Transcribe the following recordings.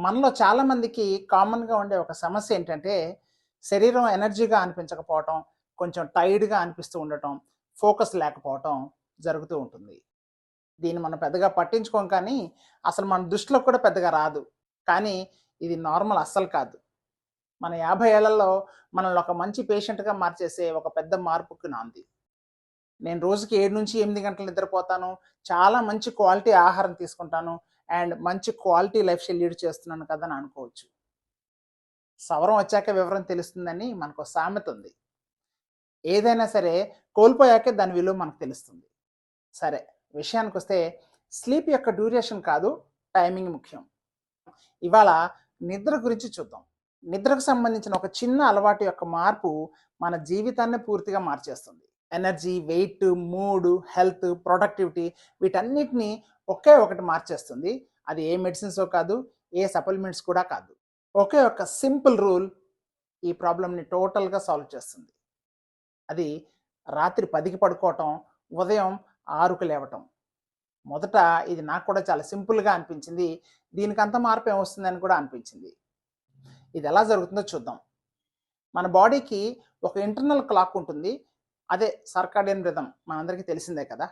మనలో చాలామందికి కామన్‌గా ఉండే ఒక సమస్య ఏంటంటే, శరీరం ఎనర్జీగా అనిపించకపోవటం, కొంచెం టైర్డ్‌గా అనిపిస్తూ ఉండటం, ఫోకస్ లేకపోవటం జరుగుతూ ఉంటుంది. దీన్ని మనం పెద్దగా పట్టించుకోం కానీ, అసలు మన దృష్టిలోకి కూడా పెద్దగా రాదు. కానీ ఇది నార్మల్ అస్సలు కాదు. మన 50 ఏళ్లలో మనల్ని ఒక మంచి పేషెంట్‌గా మార్చేసే ఒక పెద్ద మార్పుకి నాంది. నేను రోజుకి 7-8 గంటలు నిద్రపోతాను. చాలా మంచి క్వాలిటీ ఆహారం తీసుకుంటాను. అండ్ మంచి క్వాలిటీ లైఫ్ స్టైల్ లీడ్ చేస్తున్నాను కదా అని అనుకోవచ్చు. సవరం వచ్చాక వివరం తెలుస్తుందని మనకో సామెత ఉంది. ఏదైనా సరే కోల్పోయాకే దాని విలువ మనకు తెలుస్తుంది. సరే, విషయానికొస్తే స్లీప్ యొక్క డ్యూరేషన్ కాదు, టైమింగ్ ముఖ్యం. ఇవాళ నిద్ర గురించి చూద్దాం. నిద్రకు సంబంధించిన ఒక చిన్న అలవాటు యొక్క మార్పు మన జీవితాన్ని పూర్తిగా మార్చేస్తుంది. Energy, weight, mood, health, productivity వీటన్నిటిని ఒకే ఒకటి మార్చేస్తుంది. అది ఏ మెడిసిన్సో కాదు, ఏ సప్లిమెంట్స్ కూడా కాదు. ఒకే ఒక సింపుల్ రూల్ ఈ ప్రాబ్లమ్ని టోటల్గా సాల్వ్ చేస్తుంది. అది రాత్రి 10కి పడుకోవటం, ఉదయం 6కి లేవటం. మొదట ఇది నాకు కూడా చాలా సింపుల్గా అనిపించింది. దీనికి అంత మార్పు ఏమొస్తుందని కూడా అనిపించింది. ఇది ఎలా జరుగుతుందో చూద్దాం. మన బాడీకి ఒక ఇంటర్నల్ క్లాక్ ఉంటుంది. అదే సర్కాడియన్ రిథమ్ మనందరికీ తెలిసిందే కదా.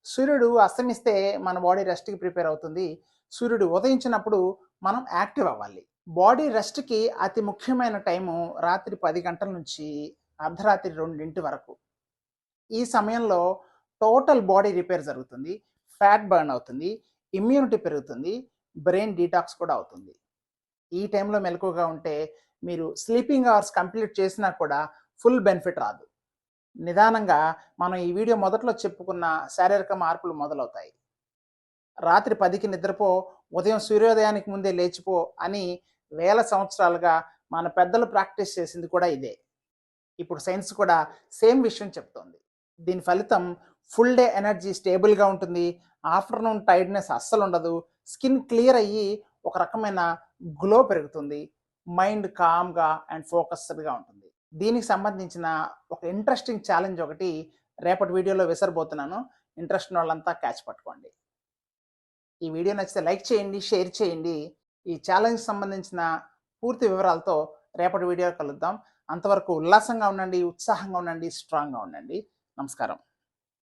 సూర్యుడు అస్తమిస్తే మన బాడీ రెస్ట్కి ప్రిపేర్ అవుతుంది. సూర్యుడు ఉదయించినప్పుడు మనం యాక్టివ్ అవ్వాలి. బాడీ రెస్ట్కి అతి ముఖ్యమైన టైము రాత్రి 10 గంటల నుంచి అర్ధరాత్రి 2 వరకు. ఈ సమయంలో టోటల్ బాడీ రిపేర్ జరుగుతుంది, ఫ్యాట్ బర్న్ అవుతుంది, ఇమ్యూనిటీ పెరుగుతుంది, బ్రెయిన్ డీటాక్స్ కూడా అవుతుంది. ఈ టైంలో మెలకువగా ఉంటే మీరు స్లీపింగ్ అవర్స్ కంప్లీట్ చేసినా కూడా ఫుల్ బెనిఫిట్ రాదు. నిదానంగా మనం ఈ వీడియో మొదట్లో చెప్పుకున్న శారీరక మార్పులు మొదలవుతాయి. రాత్రి 10కి నిద్రపో, ఉదయం సూర్యోదయానికి ముందే లేచిపో అని వేల సంవత్సరాలుగా మన పెద్దలు ప్రాక్టీస్ చేసింది కూడా ఇదే. ఇప్పుడు సైన్స్ కూడా సేమ్ విషయం చెప్తోంది. దీని ఫలితం ఫుల్ డే ఎనర్జీ స్టేబుల్గా ఉంటుంది, ఆఫ్టర్నూన్ టైర్డ్నెస్ అస్సలు ఉండదు, స్కిన్ క్లియర్ అయ్యి ఒక రకమైన గ్లో పెరుగుతుంది, మైండ్ కామ్గా అండ్ ఫోకస్డ్గా ఉంటుంది. దీనికి సంబంధించిన ఒక ఇంట్రెస్టింగ్ ఛాలెంజ్ ఒకటి రేపటి వీడియోలో విసరబోతున్నాను. ఇంట్రెస్ట్ ఉన్న వాళ్ళంతా క్యాచ్ పట్టుకోండి. ఈ వీడియో నచ్చితే లైక్ చేయండి, షేర్ చేయండి. ఈ ఛాలెంజ్ సంబంధించిన పూర్తి వివరాలతో రేపటి వీడియో కలుద్దాం. అంతవరకు ఉల్లాసంగా ఉండండి, ఉత్సాహంగా ఉండండి, స్ట్రాంగ్గా ఉండండి. నమస్కారం.